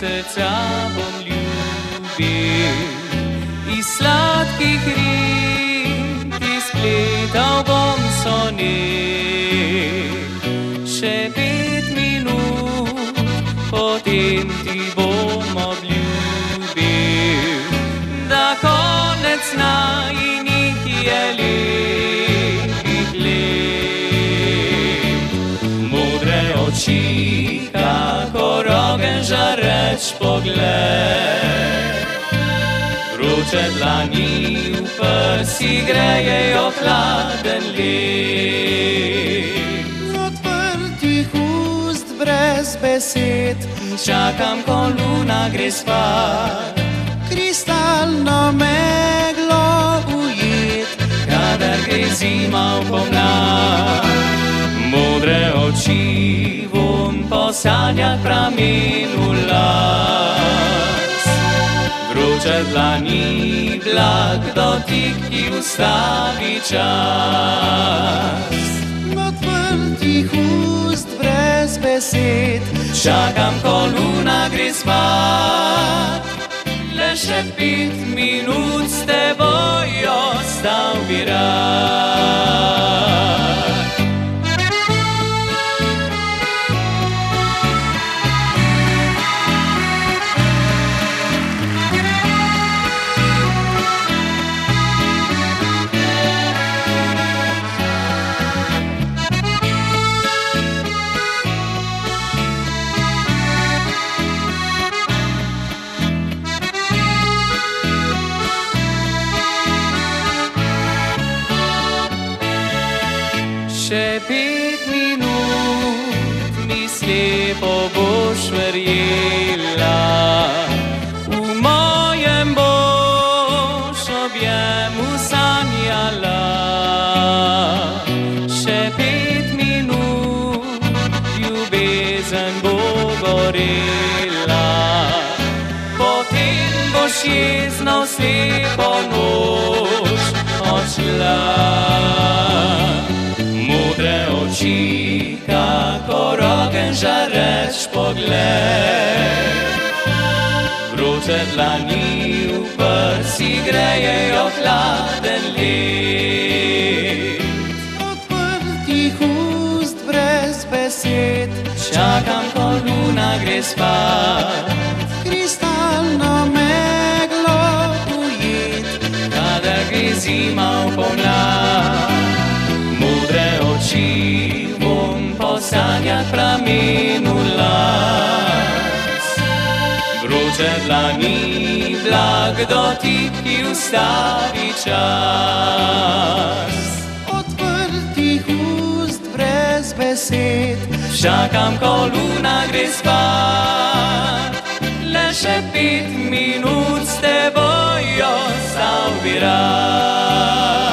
srca bom ljubil, iz sladkih rit izpletal bom sonet. Še 5 minut, potem ti bom obljubil, da konec najinih je lepih let. Modre oči, kakor ogenj žareč pogled, vroče dlani v prsi grejejo hladen led. Odprtih ust brez besed Čakam, ko luna gre spat, kristalno meglo ujet, kadar gre zima v pomlad. Modre oči, vonj po sanjah pramen v las, vroče dlani, blag dotik, ki ustavi čas. odprtih ust brez besed Čakam, ko luna gre spat, le še 5 minut s teboj ostal bi rad. Še 5 minut mi slepo boš verjela, v mojem boš objemu sanjala. Še 5 minut ljubezen bo gorela, potem boš jezno v slepo noč odšla. Modre oči, kakor ogenj žareč pogled, vroče dlani v prsi grejejo hladen led. odprtih ust brez besed Čakam, ko luna gre spat, kristalno meglo ujet, kadar gre zima v pomlad. Modre oči, vonj po sanjah pramen v las, vroče dlani, blag dotik, ki ustavi čas. odprtih ust brez besed Čakam, ko luna gre spat, le še 5 minut s teboj ostal bi rad.